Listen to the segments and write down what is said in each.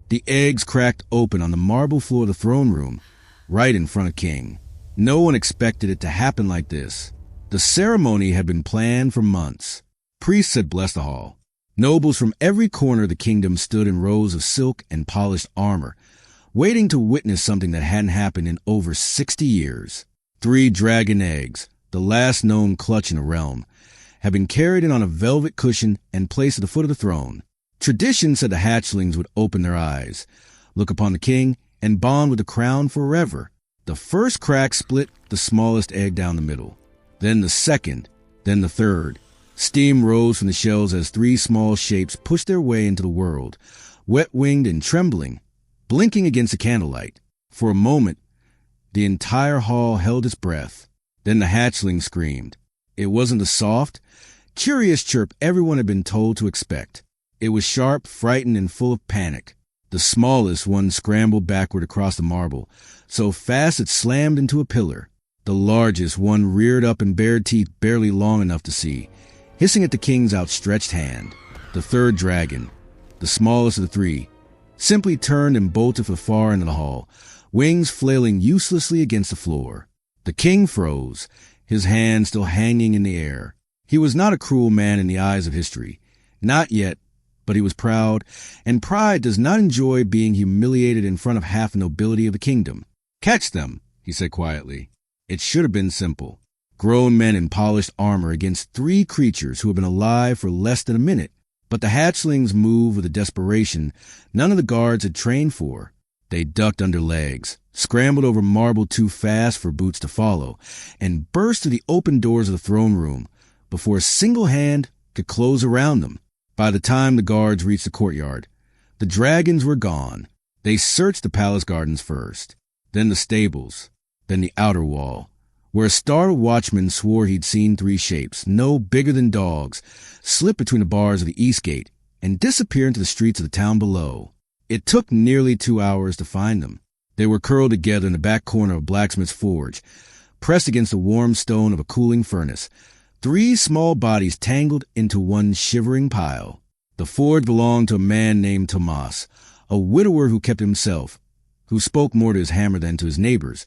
The eggs cracked open on the marble floor of the throne room, right in front of King. No one expected it to happen like this. The ceremony had been planned for months. Priests had blessed the hall. Nobles from every corner of the kingdom stood in rows of silk and polished armor, waiting to witness something that hadn't happened in over 60 years. 3 dragon eggs, the last known clutch in the realm, had been carried in on a velvet cushion and placed at the foot of the throne. Tradition said the hatchlings would open their eyes, look upon the king, and bond with the crown forever. The first crack split the smallest egg down the middle. Then the second, then the third. Steam rose from the shells as 3 small shapes pushed their way into the world, wet-winged and trembling, blinking against the candlelight. For a moment, the entire hall held its breath. Then the hatchling screamed. It wasn't the soft, curious chirp everyone had been told to expect. It was sharp, frightened, and full of panic. The smallest one scrambled backward across the marble, so fast it slammed into a pillar. The largest one reared up and bared teeth barely long enough to see, hissing at the king's outstretched hand. The third dragon, the smallest of the 3, simply turned and bolted for far into the hall, wings flailing uselessly against the floor. The king froze, his hand still hanging in the air. He was not a cruel man in the eyes of history. Not yet. But he was proud, and pride does not enjoy being humiliated in front of half the nobility of the kingdom. "Catch them," he said quietly. It should have been simple. Grown men in polished armor against 3 creatures who had been alive for less than a minute. But the hatchlings moved with a desperation none of the guards had trained for. They ducked under legs, scrambled over marble too fast for boots to follow, and burst through the open doors of the throne room before a single hand could close around them. By the time the guards reached the courtyard, the dragons were gone. They searched the palace gardens first, then the stables, then the outer wall, where a startled watchman swore he'd seen 3 shapes, no bigger than dogs, slip between the bars of the east gate and disappear into the streets of the town below. It took nearly 2 hours to find them. They were curled together in the back corner of a blacksmith's forge, pressed against the warm stone of a cooling furnace. 3 small bodies tangled into one shivering pile. The forge belonged to a man named Tomas, a widower who kept himself, who spoke more to his hammer than to his neighbors,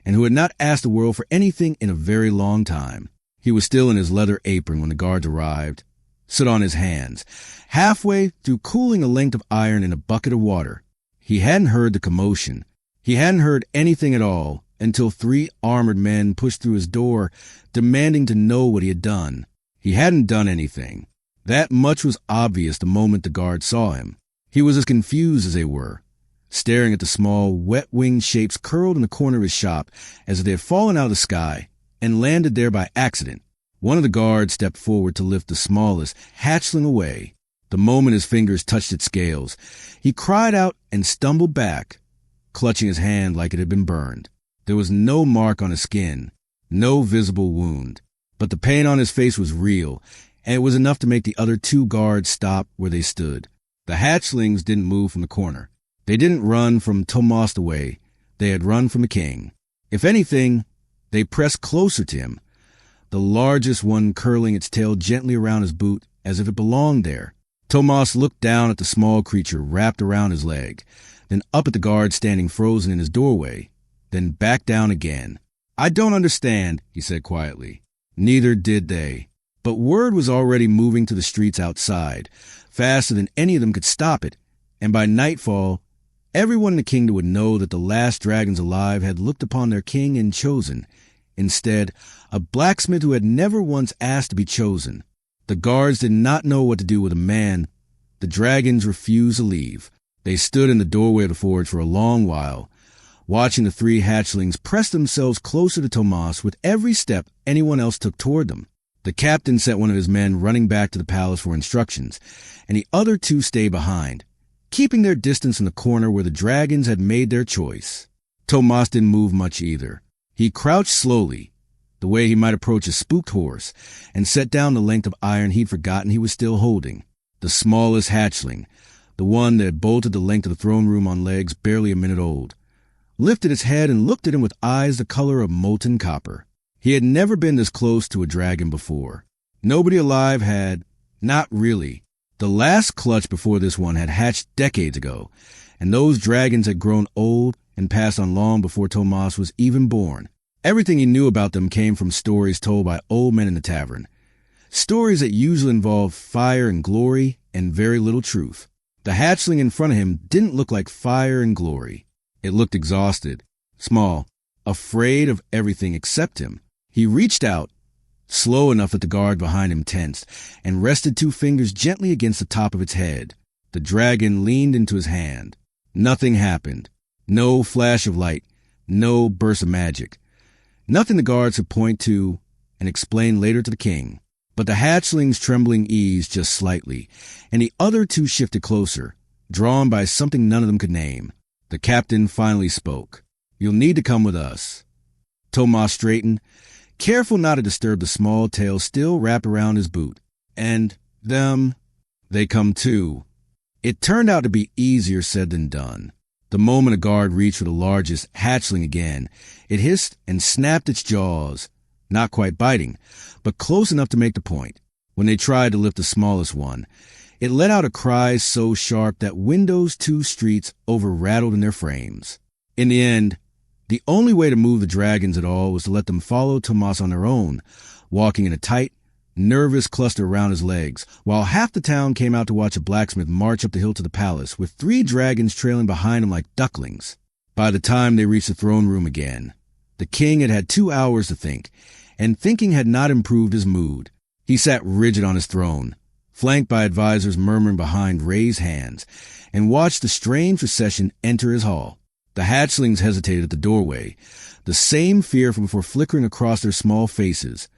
and who had not asked the world for anything in a very long time. He was still in his leather apron when the guards arrived, stood on his hands, halfway through cooling a length of iron in a bucket of water. He hadn't heard the commotion. He hadn't heard anything at all until 3 armored men pushed through his door, demanding to know what he had done. He hadn't done anything. That much was obvious the moment the guards saw him. He was as confused as they were, staring at the small, wet-winged shapes curled in the corner of his shop as if they had fallen out of the sky and landed there by accident. One of the guards stepped forward to lift the smallest hatchling away. The moment his fingers touched its scales, he cried out and stumbled back, clutching his hand like it had been burned. There was no mark on his skin, no visible wound, but the pain on his face was real, and it was enough to make the other 2 guards stop where they stood. The hatchlings didn't move from the corner. They didn't run from Tomas away. They had run from the king. If anything, they pressed closer to him, the largest one curling its tail gently around his boot as if it belonged there. Tomas looked down at the small creature wrapped around his leg, then up at the guard standing frozen in his doorway, then back down again. "I don't understand," he said quietly. Neither did they. But word was already moving to the streets outside, faster than any of them could stop it, and by nightfall, everyone in the kingdom would know that the last dragons alive had looked upon their king and chosen, instead, a blacksmith who had never once asked to be chosen. The guards did not know what to do with a man. The dragons refused to leave. They stood in the doorway of the forge for a long while, watching the 3 hatchlings press themselves closer to Tomas with every step anyone else took toward them. The captain sent one of his men running back to the palace for instructions, and the other 2 stayed behind, keeping their distance in the corner where the dragons had made their choice. Tomas didn't move much either. He crouched slowly, the way he might approach a spooked horse, and set down the length of iron he'd forgotten he was still holding. The smallest hatchling, the one that had bolted the length of the throne room on legs barely a minute old, lifted its head and looked at him with eyes the color of molten copper. He had never been this close to a dragon before. Nobody alive had. Not really. The last clutch before this one had hatched decades ago, and those dragons had grown old and passed on long before Tomas was even born. Everything he knew about them came from stories told by old men in the tavern. Stories that usually involved fire and glory and very little truth. The hatchling in front of him didn't look like fire and glory. It looked exhausted, small, afraid of everything except him. He reached out, slow enough that the guard behind him tensed, and rested 2 fingers gently against the top of its head. The dragon leaned into his hand. Nothing happened. No flash of light. No burst of magic. Nothing the guards could point to and explain later to the king. But the hatchling's trembling eased just slightly, and the other 2 shifted closer, drawn by something none of them could name. The captain finally spoke. "You'll need to come with us." Tomas straightened, careful not to disturb the small tail still wrapped around his boot. "And them?" "They come too." It turned out to be easier said than done. The moment a guard reached for the largest hatchling again, it hissed and snapped its jaws, not quite biting, but close enough to make the point. When they tried to lift the smallest one, it let out a cry so sharp that windows 2 streets over rattled in their frames. In the end, the only way to move the dragons at all was to let them follow Tomas on their own, walking in a tight, nervous cluster around his legs, while half the town came out to watch a blacksmith march up the hill to the palace, with 3 dragons trailing behind him like ducklings. By the time they reached the throne room again, the king had had 2 hours to think, and thinking had not improved his mood. He sat rigid on his throne, flanked by advisors murmuring behind raised hands, and watched the strange procession enter his hall. The hatchlings hesitated at the doorway, the same fear from before flickering across their small faces.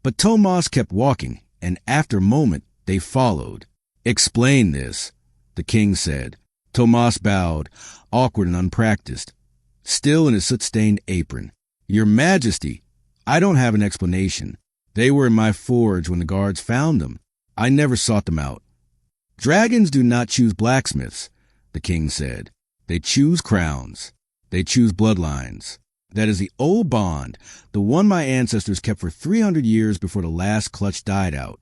But Tomas kept walking, and after a moment, they followed. "Explain this," the king said. Tomas bowed, awkward and unpracticed, still in his soot-stained apron. "Your Majesty, I don't have an explanation. They were in my forge when the guards found them. I never sought them out." "Dragons do not choose blacksmiths," the king said. "They choose crowns. They choose bloodlines. That is the old bond, the one my ancestors kept for 300 years before the last clutch died out."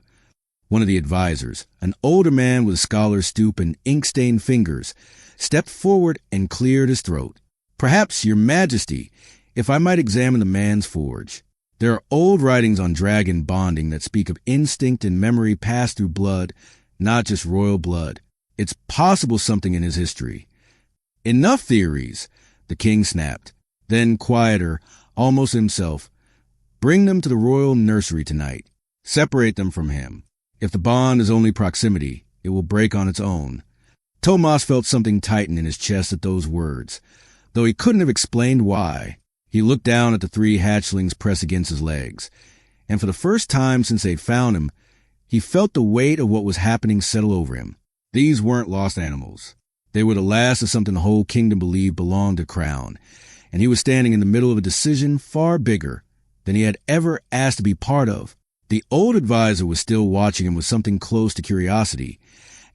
One of the advisors, an older man with a scholar's stoop and ink-stained fingers, stepped forward and cleared his throat. "Perhaps, Your Majesty, if I might examine the man's forge. There are old writings on dragon bonding that speak of instinct and memory passed through blood, not just royal blood. It's possible something in his history." "Enough theories," the king snapped. Then, quieter, almost himself, "Bring them to the royal nursery tonight. Separate them from him. If the bond is only proximity, it will break on its own." Tomas felt something tighten in his chest at those words, though he couldn't have explained why. He looked down at the 3 hatchlings pressed against his legs, and for the first time since they'd found him, he felt the weight of what was happening settle over him. These weren't lost animals. They were the last of something the whole kingdom believed belonged to Crown, and he was standing in the middle of a decision far bigger than he had ever asked to be part of. The old advisor was still watching him with something close to curiosity,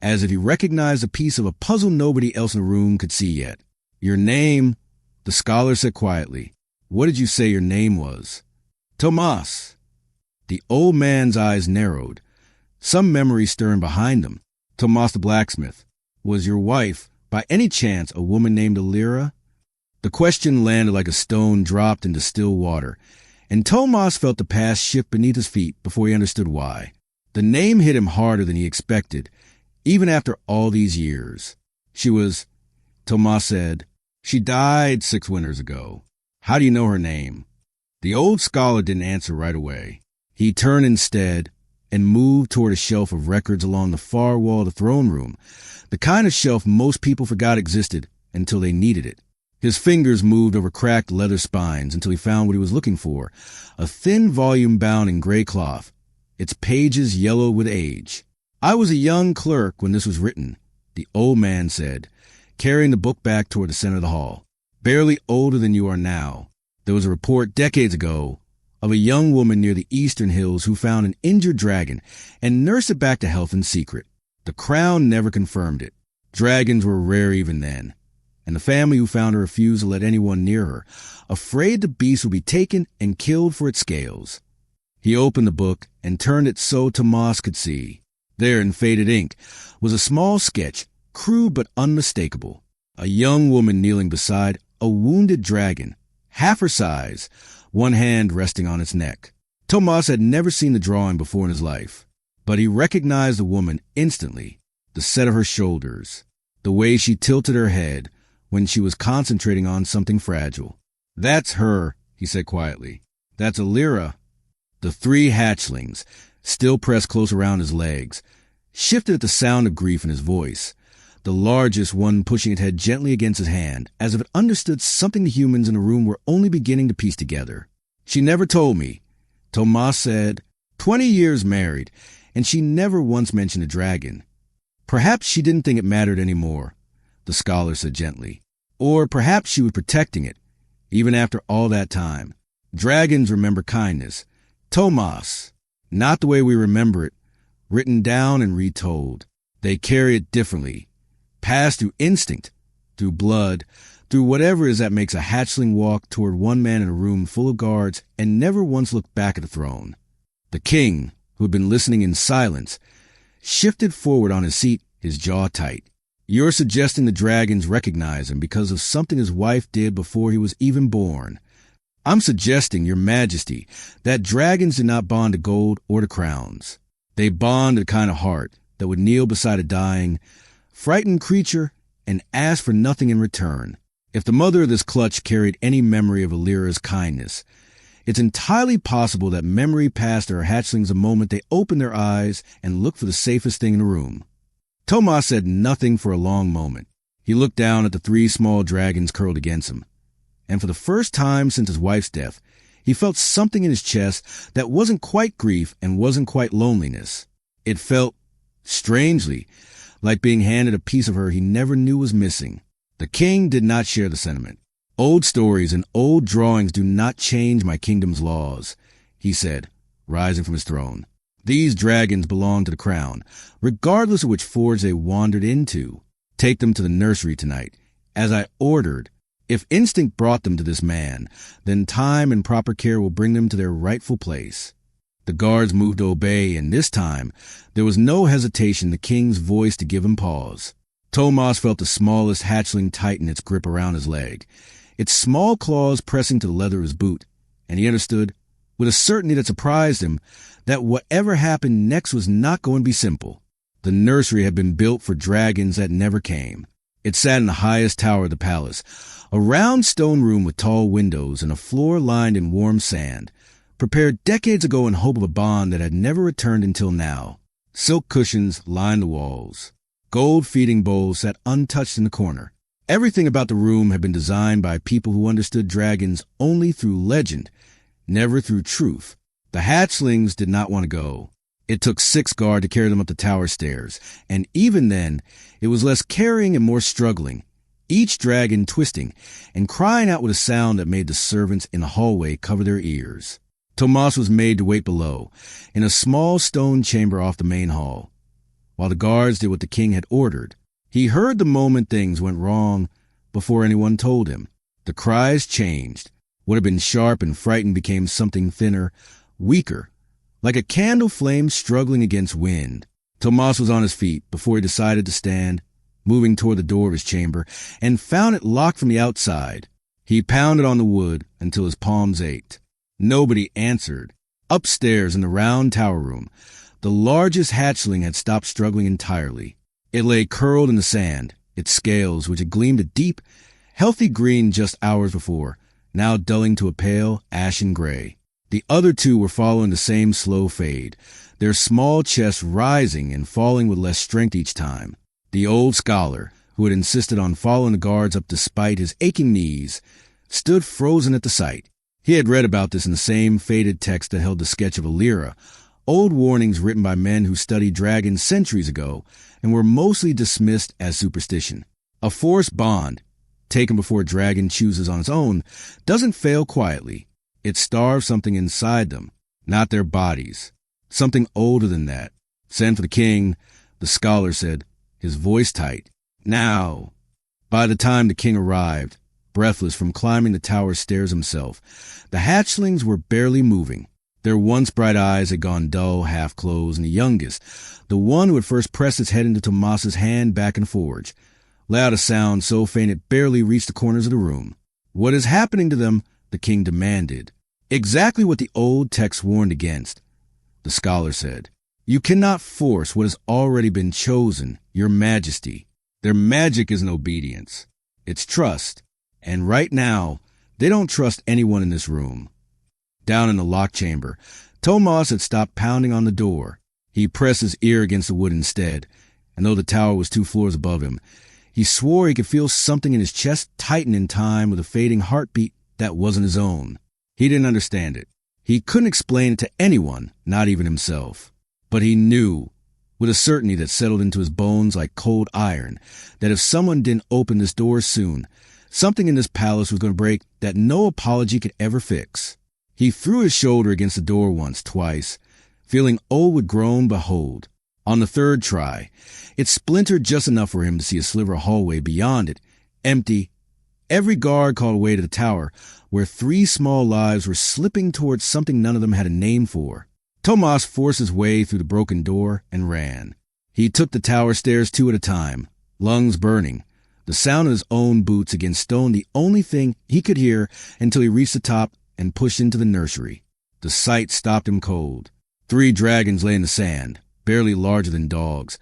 as if he recognized a piece of a puzzle nobody else in the room could see yet. "Your name," the scholar said quietly. "What did you say your name was?" "Tomas." The old man's eyes narrowed, some memory stirring behind them. "Tomas the blacksmith. Was your wife, by any chance, a woman named Alira?" The question landed like a stone dropped into still water, and Tomas felt the past shift beneath his feet before he understood why. The name hit him harder than he expected, even after all these years. "She was," Tomas said. "She died 6 winters ago." "How do you know her name?" The old scholar didn't answer right away. He turned instead and moved toward a shelf of records along the far wall of the throne room, the kind of shelf most people forgot existed until they needed it. His fingers moved over cracked leather spines until he found what he was looking for, a thin volume bound in gray cloth, its pages yellow with age. "I was a young clerk when this was written," the old man said, carrying the book back toward the center of the hall. "Barely older than you are now. There was a report decades ago of a young woman near the eastern hills who found an injured dragon and nursed it back to health in secret. The crown never confirmed it. Dragons were rare even then, and the family who found her refused to let anyone near her, afraid the beast would be taken and killed for its scales." He opened the book and turned it so Tomas could see. There, in faded ink, was a small sketch, crude but unmistakable. A young woman kneeling beside a wounded dragon, half her size, one hand resting on its neck. Tomas had never seen the drawing before in his life, but he recognized the woman instantly, the set of her shoulders, the way she tilted her head when she was concentrating on something fragile. "That's her," he said quietly. "That's Alira." The three hatchlings, still pressed close around his legs, shifted at the sound of grief in his voice, the largest one pushing its head gently against his hand, as if it understood something the humans in the room were only beginning to piece together. "She never told me," Tomas said. 20 years married, and she never once mentioned a dragon. "Perhaps she didn't think it mattered anymore," the scholar said gently. "Or perhaps she was protecting it, even after all that time. Dragons remember kindness. Tomas, not the way we remember it, written down and retold. They carry it differently, passed through instinct, through blood, through whatever it is that makes a hatchling walk toward one man in a room full of guards and never once look back at the throne." The king, who had been listening in silence, shifted forward on his seat, his jaw tight. "You're suggesting the dragons recognize him because of something his wife did before he was even born. I'm suggesting, Your Majesty, that dragons did not bond to gold or to crowns. They bond to the kind of heart that would kneel beside a dying, frightened creature and ask for nothing in return. If the mother of this clutch carried any memory of Alira's kindness, it's entirely possible that memory passed to her hatchlings the moment they opened their eyes and looked for the safest thing in the room." Tomas said nothing for a long moment. He looked down at the three small dragons curled against him. And for the first time since his wife's death, he felt something in his chest that wasn't quite grief and wasn't quite loneliness. It felt, strangely, like being handed a piece of her he never knew was missing. The king did not share the sentiment. "Old stories and old drawings do not change my kingdom's laws," he said, rising from his throne. "These dragons belong to the crown, regardless of which forge they wandered into. Take them to the nursery tonight, as I ordered. If instinct brought them to this man, then time and proper care will bring them to their rightful place." The guards moved to obey, and this time there was no hesitation in the king's voice to give him pause. Tomas felt the smallest hatchling tighten its grip around his leg, its small claws pressing to the leather of his boot, and he understood, with a certainty that surprised him, that whatever happened next was not going to be simple. The nursery had been built for dragons that never came. It sat in the highest tower of the palace, a round stone room with tall windows and a floor lined in warm sand, prepared decades ago in hope of a bond that had never returned until now. Silk cushions lined the walls. Gold feeding bowls sat untouched in the corner. Everything about the room had been designed by people who understood dragons only through legend, never through truth. The hatchlings did not want to go. It took 6 guards to carry them up the tower stairs, and even then, it was less carrying and more struggling, each dragon twisting and crying out with a sound that made the servants in the hallway cover their ears. Tomas was made to wait below, in a small stone chamber off the main hall, while the guards did what the king had ordered. He heard the moment things went wrong before anyone told him. The cries changed. What had been sharp and frightened became something thinner, weaker, like a candle flame struggling against wind. Tomas was on his feet before he decided to stand, moving toward the door of his chamber, and found it locked from the outside. He pounded on the wood until his palms ached. Nobody answered. Upstairs in the round tower room, the largest hatchling had stopped struggling entirely. It lay curled in the sand, its scales, which had gleamed a deep, healthy green just hours before, now dulling to a pale, ashen gray. The other 2 were following the same slow fade, their small chests rising and falling with less strength each time. The old scholar, who had insisted on following the guards up despite his aching knees, stood frozen at the sight. He had read about this in the same faded text that held the sketch of Alira, old warnings written by men who studied dragons centuries ago and were mostly dismissed as superstition. A forced bond, taken before a dragon chooses on its own, doesn't fail quietly. It starves something inside them, not their bodies. Something older than that. "Send for the king," the scholar said, his voice tight. "Now." By the time the king arrived, breathless from climbing the tower stairs himself, the hatchlings were barely moving. Their once bright eyes had gone dull, half-closed, and the youngest, the one who had first pressed his head into Tomas's hand back in the forge, let out a sound so faint it barely reached the corners of the room. "What is happening to them?" the king demanded. "Exactly what the old text warned against," the scholar said. "You cannot force what has already been chosen, your majesty. Their magic isn't obedience. It's trust. And right now, they don't trust anyone in this room." Down in the locked chamber, Tomas had stopped pounding on the door. He pressed his ear against the wood instead, and though the tower was 2 floors above him, he swore he could feel something in his chest tighten in time with a fading heartbeat that wasn't his own. He didn't understand it. He couldn't explain it to anyone, not even himself. But he knew, with a certainty that settled into his bones like cold iron, that if someone didn't open this door soon, something in this palace was going to break that no apology could ever fix. He threw his shoulder against the door once, twice, feeling old with grown behold. On the 3rd try, it splintered just enough for him to see a sliver of hallway beyond it, empty. Every guard called away to the tower, where 3 small lives were slipping towards something none of them had a name for. Tomas forced his way through the broken door and ran. He took the tower stairs 2 at a time, lungs burning, the sound of his own boots against stone the only thing he could hear until he reached the top and pushed into the nursery. The sight stopped him cold. 3 dragons lay in the sand, barely larger than dogs,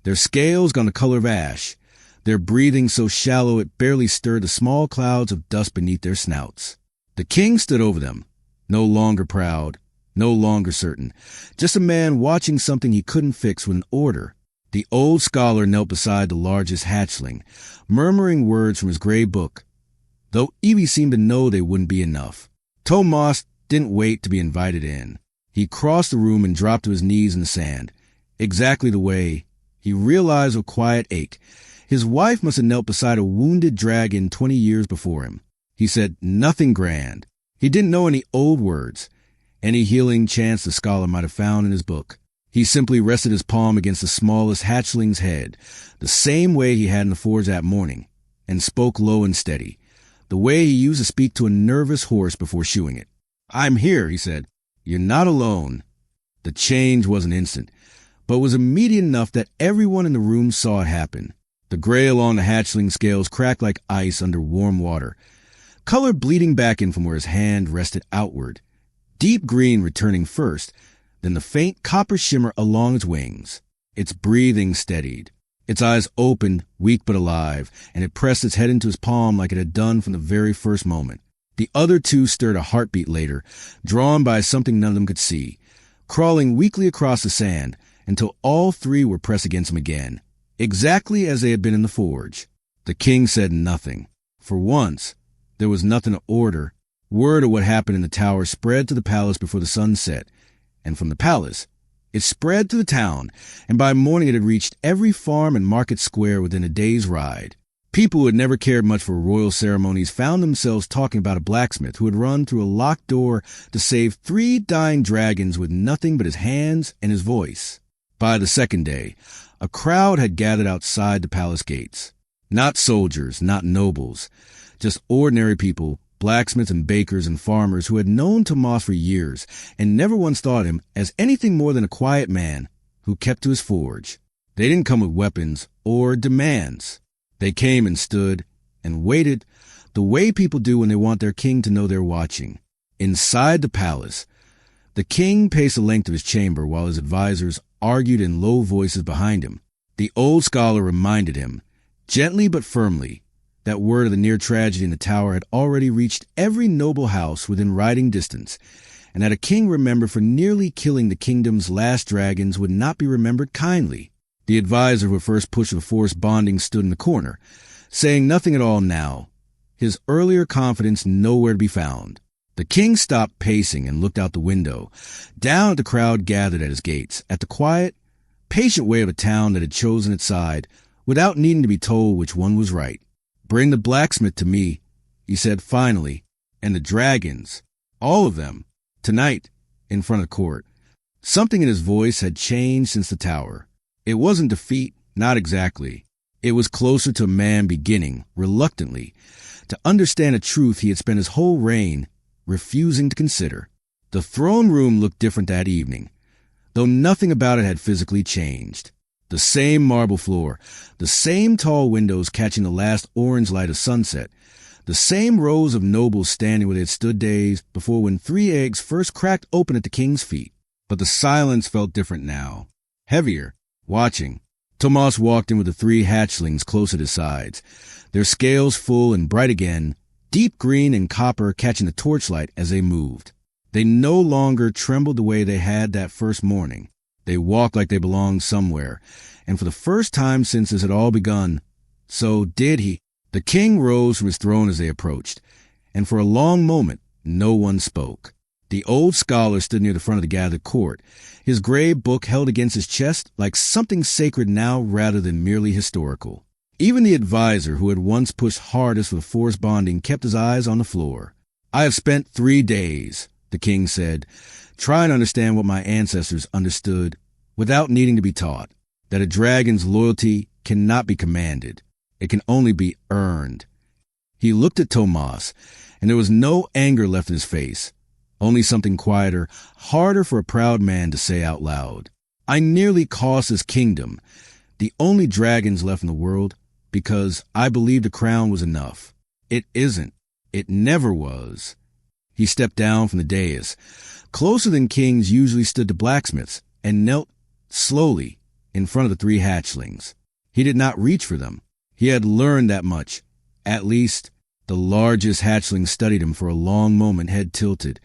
their scales gone the color of ash, their breathing so shallow it barely stirred the small clouds of dust beneath their snouts. The king stood over them, no longer proud, no longer certain, just a man watching something he couldn't fix with an order. The old scholar knelt beside the largest hatchling, murmuring words from his gray book, though Evie seemed to know they wouldn't be enough. Tomas didn't wait to be invited in. He crossed the room and dropped to his knees in the sand, exactly the way, he realized with quiet ache, his wife must have knelt beside a wounded dragon 20 years before him. He said nothing grand. He didn't know any old words, any healing chants the scholar might have found in his book. He simply rested his palm against the smallest hatchling's head, the same way he had in the forge that morning, and spoke low and steady, the way he used to speak to a nervous horse before shoeing it. "I'm here," he said. "You're not alone." The change wasn't instant, but was immediate enough that everyone in the room saw it happen. The gray along the hatchling scales cracked like ice under warm water, color bleeding back in from where his hand rested outward, deep green returning first, then the faint copper shimmer along its wings. Its breathing steadied. Its eyes opened, weak but alive, and it pressed its head into his palm like it had done from the very first moment. The other 2 stirred a heartbeat later, drawn by something none of them could see, crawling weakly across the sand until all 3 were pressed against him again, exactly as they had been in the forge. The king said nothing. For once, there was nothing to order. Word of what happened in the tower spread to the palace before the sun set, and from the palace, it spread to the town, and by morning it had reached every farm and market square within a day's ride. People who had never cared much for royal ceremonies found themselves talking about a blacksmith who had run through a locked door to save 3 dying dragons with nothing but his hands and his voice. By the 2nd day, a crowd had gathered outside the palace gates. Not soldiers, not nobles, just ordinary people, blacksmiths and bakers and farmers who had known Tomas for years and never once thought him as anything more than a quiet man who kept to his forge. They didn't come with weapons or demands. They came and stood and waited the way people do when they want their king to know they're watching. Inside the palace, the king paced the length of his chamber while his advisors argued in low voices behind him. The old scholar reminded him, gently but firmly, that word of the near tragedy in the tower had already reached every noble house within riding distance, and that a king remembered for nearly killing the kingdom's last dragons would not be remembered kindly. The advisor who first pushed the forced bonding stood in the corner, saying nothing at all now, his earlier confidence nowhere to be found. The king stopped pacing and looked out the window, down at the crowd gathered at his gates, at the quiet, patient way of a town that had chosen its side, without needing to be told which one was right. "Bring the blacksmith to me," he said finally, "and the dragons, all of them, tonight, in front of court." Something in his voice had changed since the tower. It wasn't defeat, not exactly. It was closer to a man beginning, reluctantly, to understand a truth he had spent his whole reign refusing to consider. The throne room looked different that evening, though nothing about it had physically changed. The same marble floor, the same tall windows catching the last orange light of sunset, the same rows of nobles standing where they had stood days before when 3 eggs first cracked open at the king's feet. But the silence felt different now. Heavier. Watching. Tomas walked in with the 3 hatchlings close at his sides, their scales full and bright again, deep green and copper catching the torchlight as they moved. They no longer trembled the way they had that first morning. They walked like they belonged somewhere, and for the first time since this had all begun, so did he. The king rose from his throne as they approached, and for a long moment no one spoke. The old scholar stood near the front of the gathered court, his gray book held against his chest like something sacred now rather than merely historical. Even the advisor, who had once pushed hardest for the forced bonding, kept his eyes on the floor. "I have spent 3 days," the king said, "trying to understand what my ancestors understood without needing to be taught, that a dragon's loyalty cannot be commanded. It can only be earned." He looked at Tomas, and there was no anger left in his face, only something quieter, harder for a proud man to say out loud. "I nearly cost this kingdom, the only dragons left in the world, because I believed the crown was enough. It isn't. It never was." He stepped down from the dais. Closer than kings usually stood the blacksmiths, and knelt slowly in front of the 3 hatchlings. He did not reach for them. He had learned that much. At least, the largest hatchling studied him for a long moment, head tilted,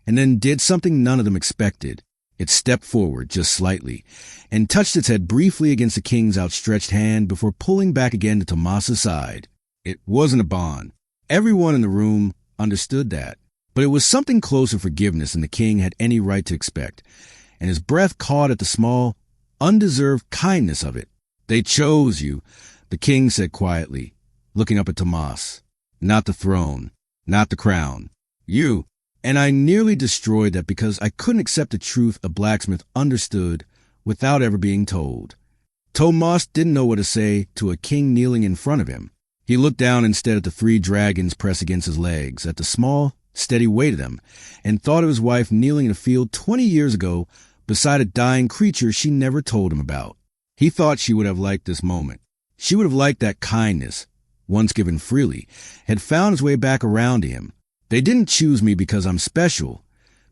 and then did something none of them expected. It stepped forward just slightly and touched its head briefly against the king's outstretched hand before pulling back again to Tomas's side. It wasn't a bond. Everyone in the room understood that, but it was something closer to forgiveness than the king had any right to expect, and his breath caught at the small, undeserved kindness of it. "They chose you," the king said quietly, looking up at Tomas. "Not the throne, not the crown. You. And I nearly destroyed that because I couldn't accept the truth a blacksmith understood without ever being told." Tomas didn't know what to say to a king kneeling in front of him. He looked down instead at the 3 dragons pressed against his legs, at the small, steady weight of them, and thought of his wife kneeling in a field 20 years ago beside a dying creature she never told him about. He thought she would have liked this moment. She would have liked that kindness, once given freely, had found its way back around to him. "They didn't choose me because I'm special,"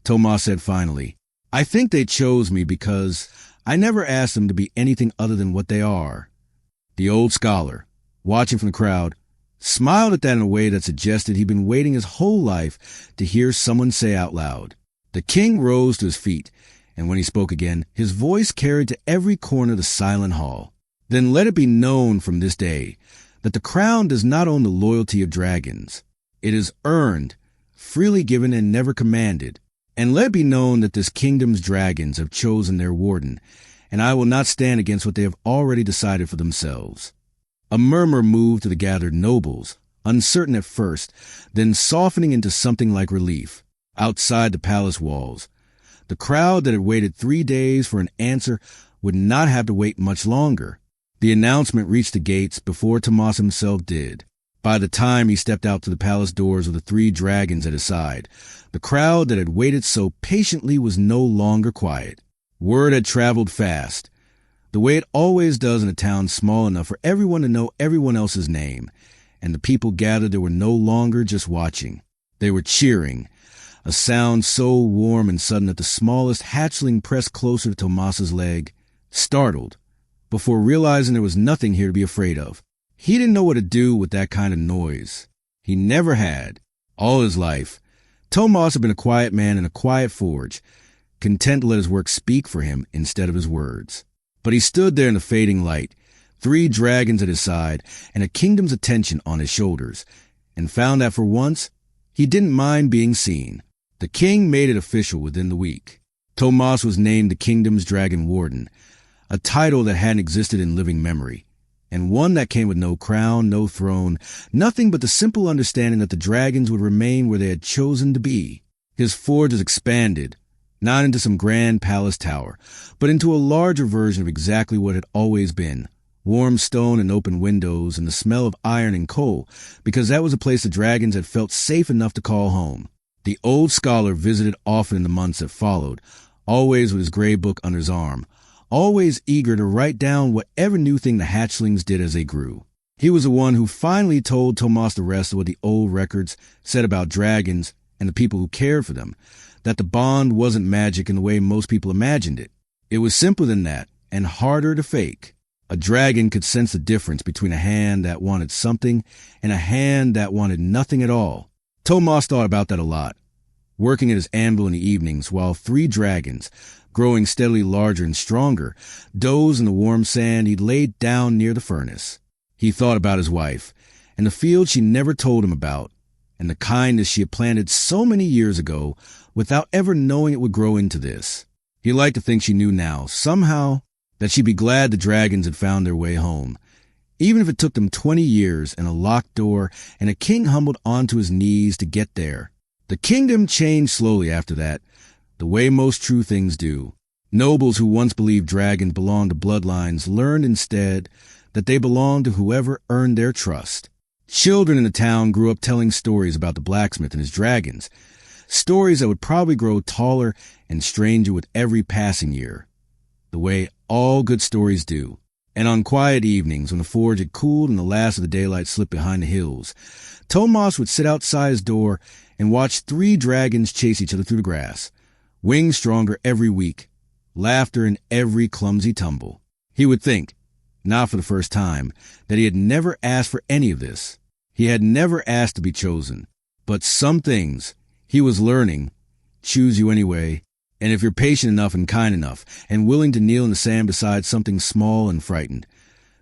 Tomas said finally. "I think they chose me because I never asked them to be anything other than what they are." The old scholar, watching from the crowd, smiled at that in a way that suggested he'd been waiting his whole life to hear someone say out loud. The king rose to his feet, and when he spoke again, his voice carried to every corner of the silent hall. "Then let it be known from this day that the crown does not own the loyalty of dragons. It is earned, freely given, and never commanded. And let it be known that this kingdom's dragons have chosen their warden, and I will not stand against what they have already decided for themselves." A murmur moved to the gathered nobles, uncertain at first, then softening into something like relief. Outside the palace walls, the crowd that had waited 3 days for an answer would not have to wait much longer. The announcement reached the gates before Tomas himself did. By the time he stepped out to the palace doors with the 3 dragons at his side, the crowd that had waited so patiently was no longer quiet. Word had traveled fast, the way it always does in a town small enough for everyone to know everyone else's name, and the people gathered there were no longer just watching. They were cheering, a sound so warm and sudden that the smallest hatchling pressed closer to Tomas's leg, startled, before realizing there was nothing here to be afraid of. He didn't know what to do with that kind of noise. He never had. All his life, Tomas had been a quiet man in a quiet forge, content to let his work speak for him instead of his words. But he stood there in the fading light, 3 dragons at his side and a kingdom's attention on his shoulders, and found that for once, he didn't mind being seen. The king made it official within the week. Tomas was named the kingdom's dragon warden, a title that hadn't existed in living memory, and one that came with no crown, no throne, nothing but the simple understanding that the dragons would remain where they had chosen to be. His forge was expanded, not into some grand palace tower, but into a larger version of exactly what it had always been. Warm stone and open windows and the smell of iron and coal, because that was a place the dragons had felt safe enough to call home. The old scholar visited often in the months that followed, always with his gray book under his arm, always eager to write down whatever new thing the hatchlings did as they grew. He was the one who finally told Tomas the rest of what the old records said about dragons and the people who cared for them, that the bond wasn't magic in the way most people imagined it. It was simpler than that and harder to fake. A dragon could sense the difference between a hand that wanted something and a hand that wanted nothing at all. Tomas thought about that a lot, working at his anvil in the evenings while 3 dragons, growing steadily larger and stronger, dozed in the warm sand he'd laid down near the furnace. He thought about his wife, and the field she never told him about, and the kindness she had planted so many years ago without ever knowing it would grow into this. He liked to think she knew now, somehow, that she'd be glad the dragons had found their way home, even if it took them 20 years and a locked door and a king humbled onto his knees to get there. The kingdom changed slowly after that, the way most true things do. Nobles who once believed dragons belonged to bloodlines learned instead that they belonged to whoever earned their trust. Children in the town grew up telling stories about the blacksmith and his dragons, stories that would probably grow taller and stranger with every passing year, the way all good stories do. And on quiet evenings, when the forge had cooled and the last of the daylight slipped behind the hills, Tomas would sit outside his door and watch 3 dragons chase each other through the grass, wings stronger every week, laughter in every clumsy tumble. He would think, not for the first time, that he had never asked for any of this. He had never asked to be chosen. But some things, he was learning, choose you anyway, and if you're patient enough and kind enough and willing to kneel in the sand beside something small and frightened,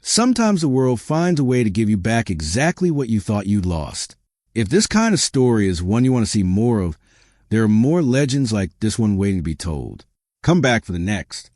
sometimes the world finds a way to give you back exactly what you thought you'd lost. If this kind of story is one you want to see more of, there are more legends like this one waiting to be told. Come back for the next.